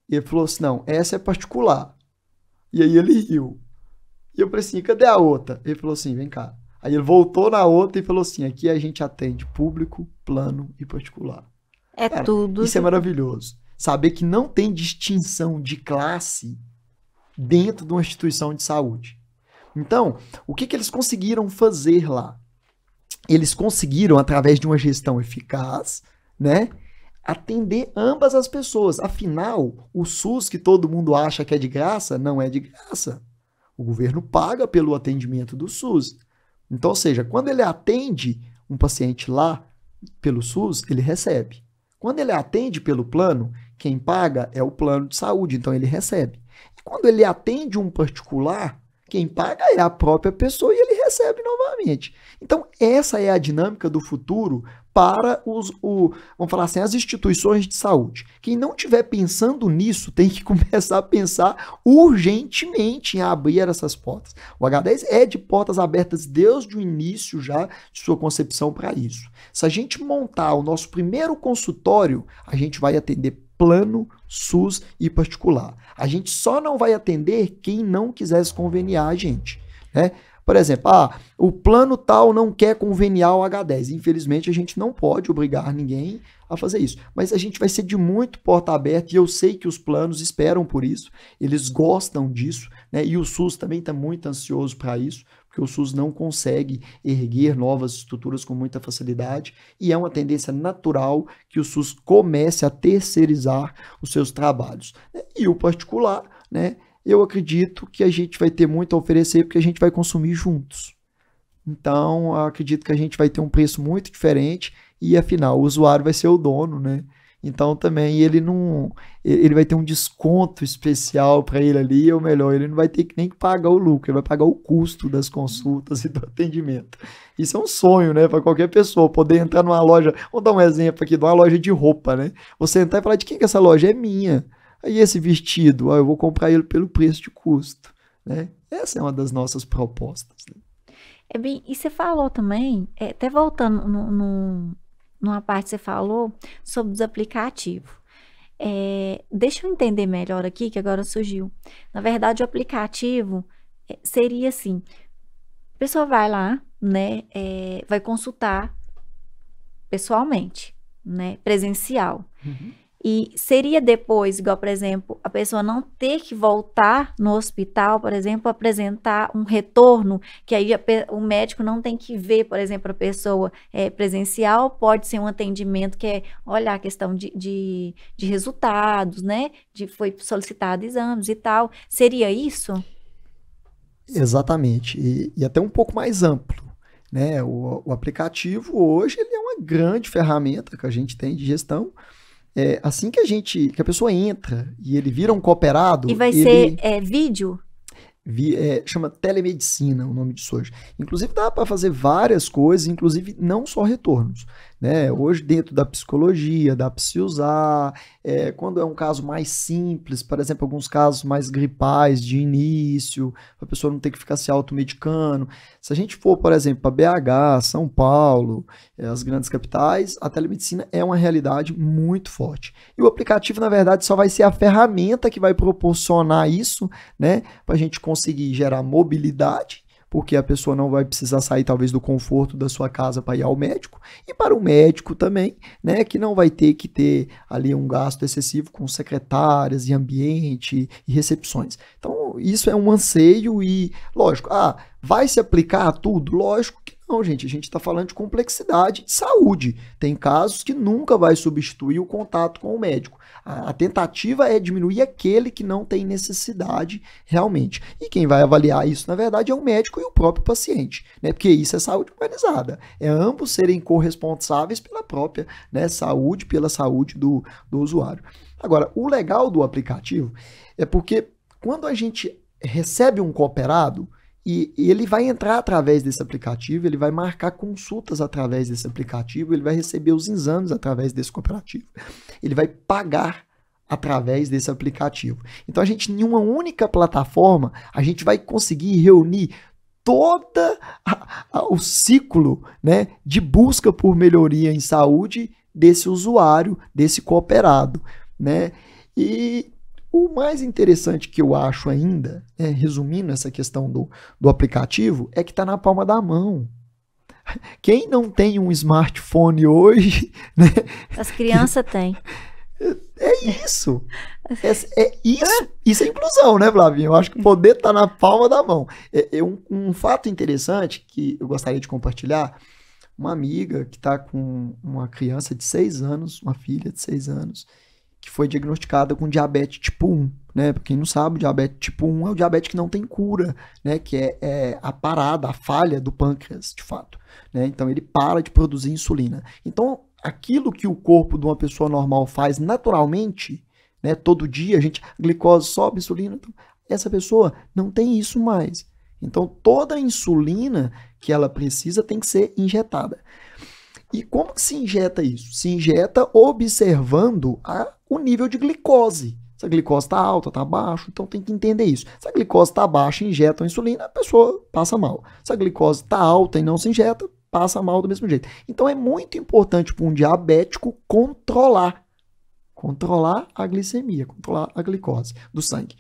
[SPEAKER 2] E ele falou assim, não, essa é particular. E aí ele riu. E eu falei assim, cadê a outra? Ele falou assim, vem cá. Aí ele voltou na outra e falou assim, aqui a gente atende público, plano e particular. Cara,
[SPEAKER 1] tudo.
[SPEAKER 2] Isso é maravilhoso. Saber que não tem distinção de classe dentro de uma instituição de saúde. Então, o que eles conseguiram fazer lá? Eles conseguiram, através de uma gestão eficaz, né, atender ambas as pessoas. Afinal, o SUS, que todo mundo acha que é de graça, não é de graça. O governo paga pelo atendimento do SUS. Então, ou seja, quando ele atende um paciente lá pelo SUS, ele recebe. Quando ele atende pelo plano, quem paga é o plano de saúde, então ele recebe. E quando ele atende um particular, quem paga é a própria pessoa e ele recebe novamente. Então, essa é a dinâmica do futuro para vamos falar assim, as instituições de saúde. Quem não estiver pensando nisso tem que começar a pensar urgentemente em abrir essas portas. O H10 é de portas abertas desde o início já de sua concepção para isso. Se a gente montar o nosso primeiro consultório, a gente vai atender plano, SUS e particular. A gente só não vai atender quem não quiser se conveniar a gente, né? Por exemplo, o plano tal não quer conveniar o H10. Infelizmente, a gente não pode obrigar ninguém a fazer isso. Mas a gente vai ser de muito porta aberta e eu sei que os planos esperam por isso. Eles gostam disso, né? E o SUS também está muito ansioso para isso, porque o SUS não consegue erguer novas estruturas com muita facilidade e é uma tendência natural que o SUS comece a terceirizar os seus trabalhos. E o particular, né, eu acredito que a gente vai ter muito a oferecer porque a gente vai consumir juntos. Então, eu acredito que a gente vai ter um preço muito diferente e, afinal, o usuário vai ser o dono, né? Então, também, ele vai ter um desconto especial para ele ali, ou melhor, ele não vai ter nem que pagar o lucro, ele vai pagar o custo das consultas e do atendimento. Isso é um sonho, né, para qualquer pessoa, poder entrar numa loja, vou dar um exemplo aqui, de uma loja de roupa, né? Você entrar e falar, de quem que é essa loja? É minha. Aí esse vestido, eu vou comprar ele pelo preço de custo, né? Essa é uma das nossas propostas, né?
[SPEAKER 1] É bem, e você falou também, até voltando numa parte que você falou sobre os aplicativos. Deixa eu entender melhor aqui, que agora surgiu. Na verdade, o aplicativo seria assim: a pessoa vai lá, né, vai consultar pessoalmente, né, presencial.
[SPEAKER 2] Uhum.
[SPEAKER 1] E seria depois, igual, por exemplo, a pessoa não ter que voltar no hospital, por exemplo, apresentar um retorno, que aí o médico não tem que ver, por exemplo, a pessoa presencial, pode ser um atendimento que olhar a questão de resultados, né? Foi solicitado exames e tal. Seria isso?
[SPEAKER 2] Exatamente. E até um pouco mais amplo, né? O aplicativo hoje ele é uma grande ferramenta que a gente tem de gestão. Assim que a pessoa entra e ele vira um cooperado,
[SPEAKER 1] E vai
[SPEAKER 2] ele
[SPEAKER 1] ser vídeo?
[SPEAKER 2] chama telemedicina o nome disso hoje. Inclusive dá para fazer várias coisas, inclusive não só retornos, né? Hoje dentro da psicologia dá para se usar, quando é um caso mais simples, por exemplo, alguns casos mais gripais de início, a pessoa não ter que ficar se automedicando. Se a gente for, por exemplo, para BH, São Paulo, as grandes capitais, a telemedicina é uma realidade muito forte. E o aplicativo, na verdade, só vai ser a ferramenta que vai proporcionar isso, né? Para a gente conseguir gerar mobilidade, porque a pessoa não vai precisar sair talvez do conforto da sua casa para ir ao médico, e para o médico também, né, que não vai ter que ter ali um gasto excessivo com secretárias e ambiente e recepções. Então, isso é um anseio e, lógico, vai se aplicar a tudo? Lógico que não, gente. A gente está falando de complexidade de saúde. Tem casos que nunca vai substituir o contato com o médico. A tentativa é diminuir aquele que não tem necessidade realmente. E quem vai avaliar isso, na verdade, é o médico e o próprio paciente, né? Porque isso é saúde humanizada. É ambos serem corresponsáveis pela própria, né, saúde, pela saúde do usuário. Agora, o legal do aplicativo é porque quando a gente recebe um cooperado, e ele vai entrar através desse aplicativo, ele vai marcar consultas através desse aplicativo, ele vai receber os exames através desse cooperativo, ele vai pagar através desse aplicativo. Então, a gente, em uma única plataforma, a gente vai conseguir reunir todo o ciclo, né, de busca por melhoria em saúde desse usuário, desse cooperado, né? E o mais interessante que eu acho ainda, resumindo essa questão do aplicativo, é que está na palma da mão. Quem não tem um smartphone hoje, né?
[SPEAKER 1] As crianças têm.
[SPEAKER 2] É isso. Isso é inclusão, né, Flavinho? Eu acho que o poder está na palma da mão. Um fato interessante que eu gostaria de compartilhar, uma amiga que está com uma criança de 6 anos, uma filha de 6 anos, que foi diagnosticada com diabetes tipo 1, né? Para quem não sabe, o diabetes tipo 1 é o diabetes que não tem cura, né? Que é a parada, a falha do pâncreas, de fato, né? Então, ele para de produzir insulina. Então, aquilo que o corpo de uma pessoa normal faz naturalmente, né? Todo dia, a glicose sobe, insulina, então, essa pessoa não tem isso mais. Então, toda a insulina que ela precisa tem que ser injetada. E como que se injeta isso? Se injeta observando o nível de glicose. Se a glicose está alta, está baixa, então tem que entender isso. Se a glicose está baixa e injeta a insulina, a pessoa passa mal. Se a glicose está alta e não se injeta, passa mal do mesmo jeito. Então é muito importante para um diabético controlar a glicemia, controlar a glicose do sangue.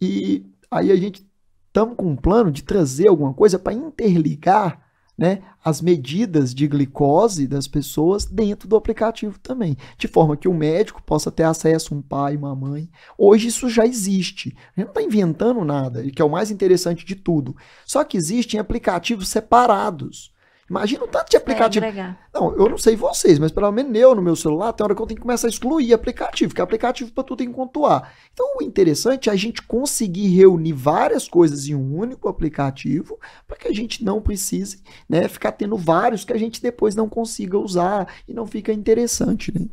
[SPEAKER 2] E aí a gente estamos com um plano de trazer alguma coisa para interligar, né, as medidas de glicose das pessoas dentro do aplicativo também, de forma que o médico possa ter acesso, um pai, uma mãe. Hoje isso já existe, a gente não está inventando nada, e que é o mais interessante de tudo. Só que existem aplicativos separados. Imagina o tanto de aplicativo. Não, eu não sei vocês, mas pelo menos eu no meu celular, tem hora que eu tenho que começar a excluir aplicativo, que é aplicativo para tudo enquanto há. Então o interessante é a gente conseguir reunir várias coisas em um único aplicativo para que a gente não precise, né, ficar tendo vários que a gente depois não consiga usar e não fica interessante, né?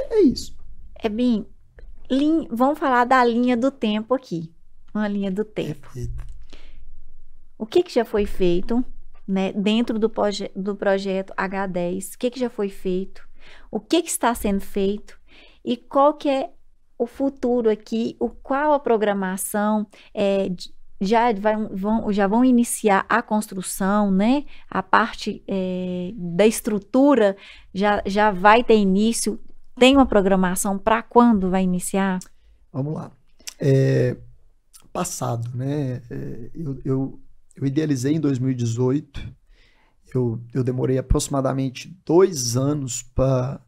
[SPEAKER 2] É isso.
[SPEAKER 1] Ebin, vamos falar da linha do tempo aqui. Uma linha do tempo.
[SPEAKER 2] Perfeito.
[SPEAKER 1] O que já foi feito, né, dentro do projeto H10, o que já foi feito, o que está sendo feito e qual que é o futuro aqui, qual a programação, já vão iniciar a construção, né, a parte da estrutura já vai ter início, tem uma programação para quando vai iniciar?
[SPEAKER 2] Vamos lá. Passado, né, eu idealizei em 2018, eu demorei aproximadamente 2 anos para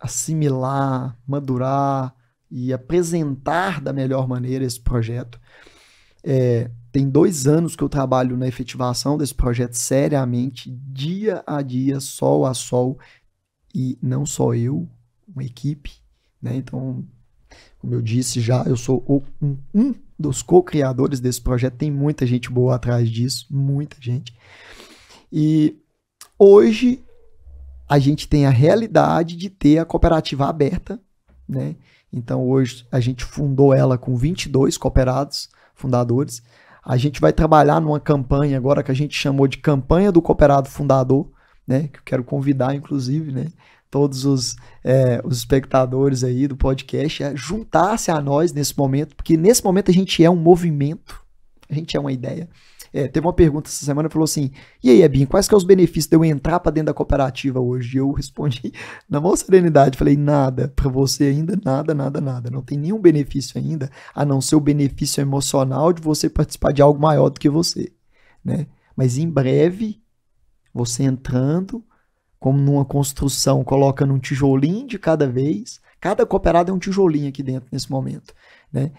[SPEAKER 2] assimilar, madurar e apresentar da melhor maneira esse projeto. Tem 2 anos que eu trabalho na efetivação desse projeto seriamente, dia a dia, sol a sol, e não só eu, uma equipe, né? Então, como eu disse já, eu sou um dos co-criadores desse projeto, tem muita gente boa atrás disso, muita gente. E hoje a gente tem a realidade de ter a cooperativa aberta, né? Então hoje a gente fundou ela com 22 cooperados, fundadores. A gente vai trabalhar numa campanha agora que a gente chamou de Campanha do Cooperado Fundador, né? Que eu quero convidar, inclusive, né, todos os espectadores aí do podcast a juntar-se a nós nesse momento, porque nesse momento a gente é um movimento, a gente é uma ideia. Teve uma pergunta essa semana, falou assim, e aí, Ebin, quais que é os benefícios de eu entrar para dentro da cooperativa hoje? E eu respondi na maior serenidade, falei, nada, para você ainda, nada, não tem nenhum benefício ainda, a não ser o benefício emocional de você participar de algo maior do que você, né? Mas em breve, você entrando, como numa construção, colocando um tijolinho de cada vez. Cada cooperado é um tijolinho aqui dentro nesse momento, né?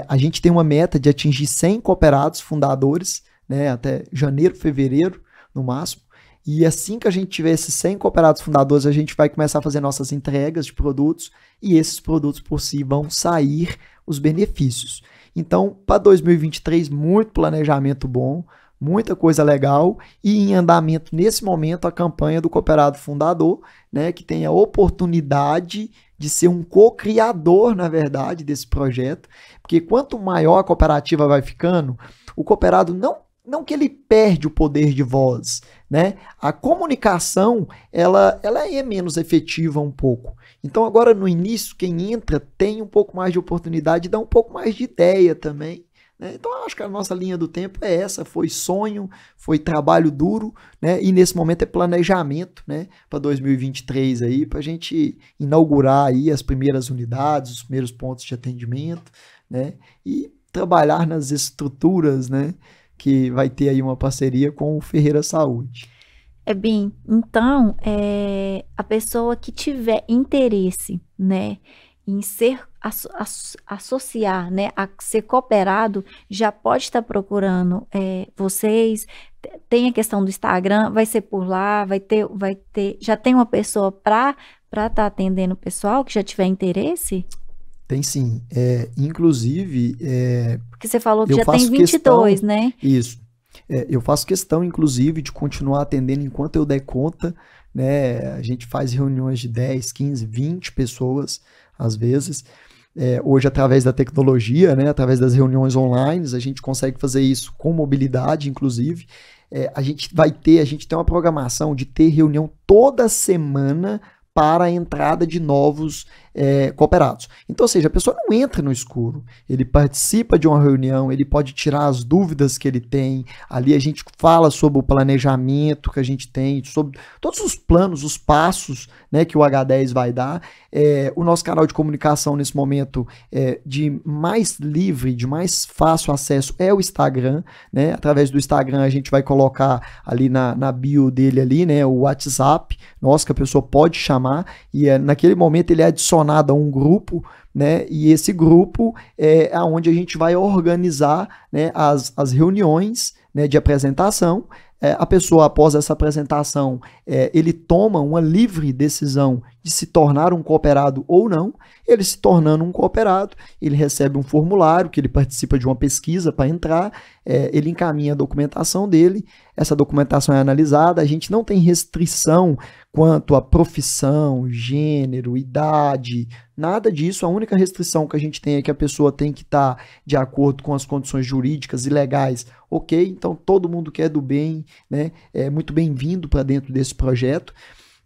[SPEAKER 2] A gente tem uma meta de atingir 100 cooperados fundadores, né, até janeiro, fevereiro, no máximo. E assim que a gente tiver esses 100 cooperados fundadores, a gente vai começar a fazer nossas entregas de produtos e esses produtos por si vão sair os benefícios. Então, para 2023, muito planejamento bom, muita coisa legal e em andamento nesse momento a campanha do Cooperado Fundador, né, que tem a oportunidade de ser um co-criador, na verdade, desse projeto, porque quanto maior a cooperativa vai ficando, o cooperado não que ele perde o poder de voz, né? A comunicação, ela é menos efetiva um pouco. Então agora no início, quem entra tem um pouco mais de oportunidade e dá um pouco mais de ideia também. Então, eu acho que a nossa linha do tempo é essa, foi sonho, foi trabalho duro, né? E nesse momento é planejamento, né? Para 2023 aí, para a gente inaugurar aí as primeiras unidades, os primeiros pontos de atendimento, né? E trabalhar nas estruturas, né? Que vai ter aí uma parceria com o Ferreira Saúde.
[SPEAKER 1] Ebin, então, a pessoa que tiver interesse, né, em ser associar, né, a ser cooperado, já pode estar procurando vocês. Tem a questão do Instagram, vai ser por lá, vai ter, já tem uma pessoa para estar atendendo o pessoal que já tiver interesse?
[SPEAKER 2] Tem sim. Inclusive,
[SPEAKER 1] porque você falou que já tem 22, né?
[SPEAKER 2] Isso. Eu faço questão, inclusive, de continuar atendendo enquanto eu der conta, né? A gente faz reuniões de 10, 15, 20 pessoas, às vezes. Hoje, através da tecnologia, né? Através das reuniões online, a gente consegue fazer isso com mobilidade, inclusive. A gente tem uma programação de ter reunião toda semana para a entrada de novos cooperados. Então, ou seja, a pessoa não entra no escuro, ele participa de uma reunião, ele pode tirar as dúvidas que ele tem, ali a gente fala sobre o planejamento que a gente tem, sobre todos os planos, os passos, né, que o H10 vai dar. O nosso canal de comunicação nesse momento de mais livre, de mais fácil acesso é o Instagram, né? Através do Instagram a gente vai colocar ali na bio dele ali, né, o WhatsApp, nossa, que a pessoa pode chamar e naquele momento ele é adicionado a um grupo, né? E esse grupo é onde a gente vai organizar, né, as reuniões, né, de apresentação. A pessoa, após essa apresentação, ele toma uma livre decisão de se tornar um cooperado ou não. Ele se tornando um cooperado, ele recebe um formulário, que ele participa de uma pesquisa para entrar, ele encaminha a documentação dele, essa documentação é analisada, a gente não tem restrição quanto a profissão, gênero, idade, nada disso. A única restrição que a gente tem é que a pessoa tem que estar de acordo com as condições jurídicas e legais. Ok, então todo mundo que é do bem, né, é muito bem-vindo para dentro desse projeto.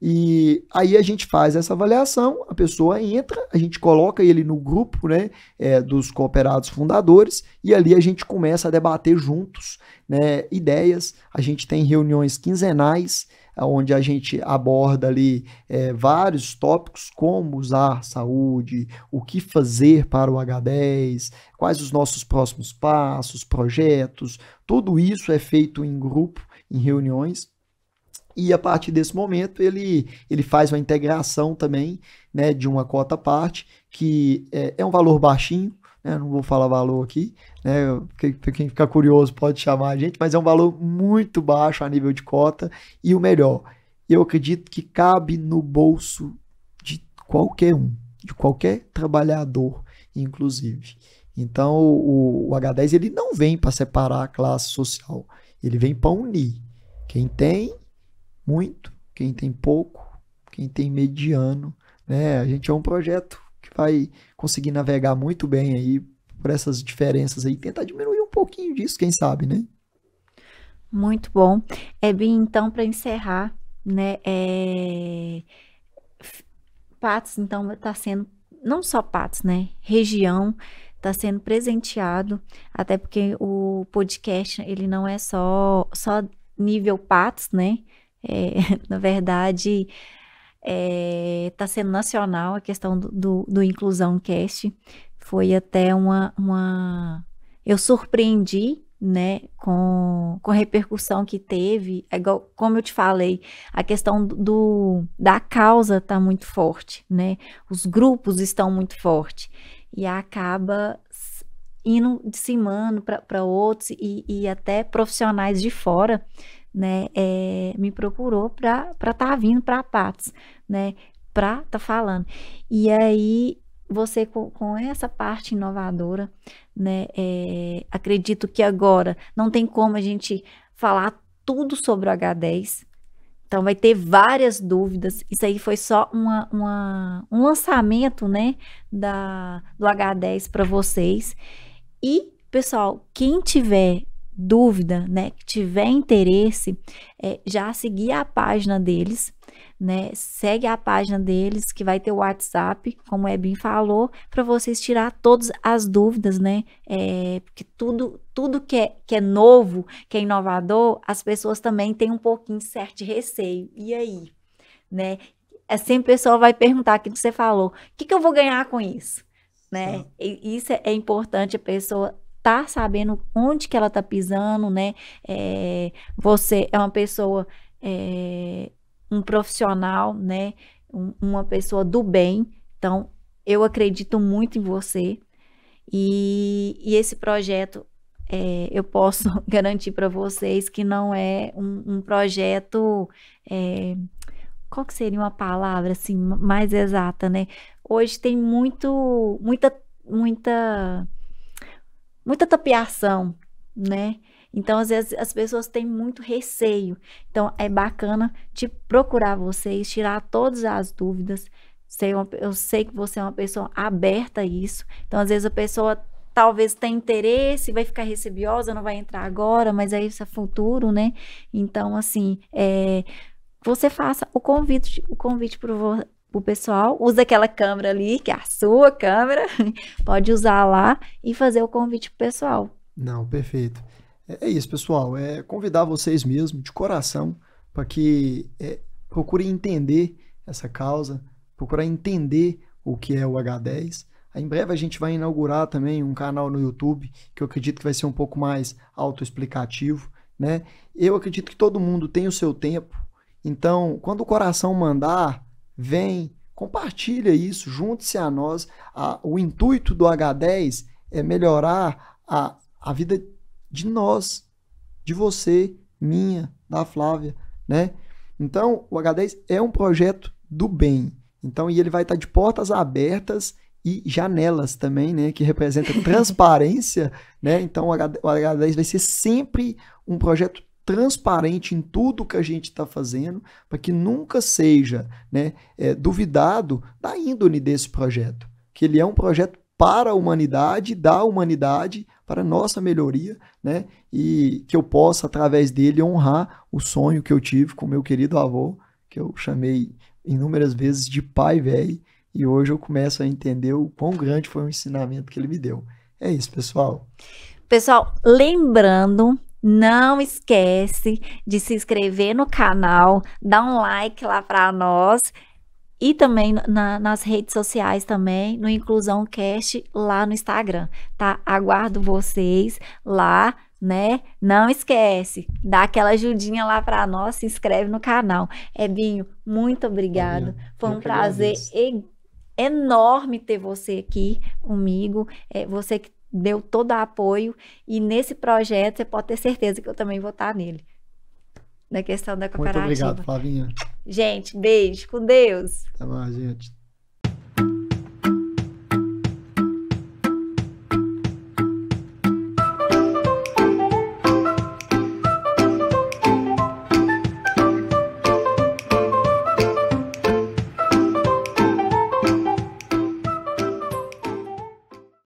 [SPEAKER 2] E aí a gente faz essa avaliação, a pessoa entra, a gente coloca ele no grupo, né, dos cooperados fundadores e ali a gente começa a debater juntos, né, ideias. A gente tem reuniões quinzenais, onde a gente aborda ali vários tópicos, como usar saúde, o que fazer para o H10, quais os nossos próximos passos, projetos, tudo isso é feito em grupo, em reuniões. E a partir desse momento ele faz uma integração também, né, de uma cota parte, que é um valor baixinho, né, não vou falar valor aqui, né, quem ficar curioso pode chamar a gente, mas é um valor muito baixo a nível de cota, e o melhor, eu acredito que cabe no bolso de qualquer um, de qualquer trabalhador, inclusive. Então o H10 ele não vem para separar a classe social, ele vem para unir quem tem muito, quem tem pouco, quem tem mediano, né? A gente é um projeto que vai conseguir navegar muito bem aí por essas diferenças aí, tentar diminuir um pouquinho disso, quem sabe, né?
[SPEAKER 1] Muito bom. Bem, então, para encerrar, né, Patos, então, está sendo, não só Patos, né, região, está sendo presenteado, até porque o podcast, ele não é só nível Patos, né, na verdade, está sendo nacional a questão do Inclusão Cast. Foi até eu surpreendi, né, com a repercussão que teve. Igual, como eu te falei, a questão da causa está muito forte, né? Os grupos estão muito fortes e acaba indo dissimando para outros e até profissionais de fora, né, me procurou para estar vindo para Patos, né, para estar falando. E aí você com essa parte inovadora, né, acredito que agora não tem como a gente falar tudo sobre o H10, então vai ter várias dúvidas. Isso aí foi só um lançamento, né, do H10 para vocês. E, pessoal, quem tiver dúvida, né, que tiver interesse, já seguir a página deles, né, segue a página deles, que vai ter o WhatsApp, como o Ebin falou, para vocês tirar todas as dúvidas, né, porque tudo que é novo, que é inovador, as pessoas também têm um pouquinho certo de receio. E aí, né, sempre o pessoal vai perguntar aquilo que você falou, o que eu vou ganhar com isso, né, e isso é importante, a pessoa tá sabendo onde que ela tá pisando, né? Você é uma pessoa, um profissional, né? Uma pessoa do bem. Então, eu acredito muito em você. E esse projeto, eu posso garantir para vocês que não é um projeto... qual que seria uma palavra assim, mais exata, né? Hoje tem muita tapeação, né? Então, às vezes, as pessoas têm muito receio. Então, é bacana de procurar vocês, tirar todas as dúvidas. Eu sei que você é uma pessoa aberta a isso. Então, às vezes, a pessoa talvez tenha interesse, vai ficar receosa, não vai entrar agora, mas aí isso é futuro, né? Então, assim, você faça o convite pro pessoal, usa aquela câmera ali, que é a sua câmera, pode usar lá e fazer o convite pro pessoal.
[SPEAKER 2] Não, perfeito. É isso, pessoal. É convidar vocês mesmo, de coração, para que procurem entender essa causa, procurar entender o que é o H10. Aí, em breve a gente vai inaugurar também um canal no YouTube, que eu acredito que vai ser um pouco mais autoexplicativo, né? Eu acredito que todo mundo tem o seu tempo. Então, quando o coração mandar, vem, compartilha isso, junte-se a nós. O intuito do H10 é melhorar a vida de nós, de você, minha, da Flávia, né? Então, o H10 é um projeto do bem. Então, e ele vai estar de portas abertas e janelas também, né? Que representa transparência, né? Então, o H10 vai ser sempre um projeto transparente em tudo que a gente está fazendo, para que nunca seja, né, duvidado da índole desse projeto. Que ele é um projeto para a humanidade, da humanidade, para a nossa melhoria, né? E que eu possa, através dele, honrar o sonho que eu tive com meu querido avô, que eu chamei inúmeras vezes de pai velho, e hoje eu começo a entender o quão grande foi o ensinamento que ele me deu. É isso, pessoal.
[SPEAKER 1] Pessoal, lembrando, não esquece de se inscrever no canal, dar um like lá para nós e também nas redes sociais também, no Inclusão Cast lá no Instagram, tá? Aguardo vocês lá, né? Não esquece, dá aquela ajudinha lá para nós, se inscreve no canal. Ebinho, muito obrigado. Foi um prazer enorme ter você aqui comigo, você que deu todo o apoio, e nesse projeto você pode ter certeza que eu também vou estar nele, na questão da cooperativa.
[SPEAKER 2] Muito obrigado, Flavinha.
[SPEAKER 1] Gente, beijo, com Deus.
[SPEAKER 2] Até mais, gente.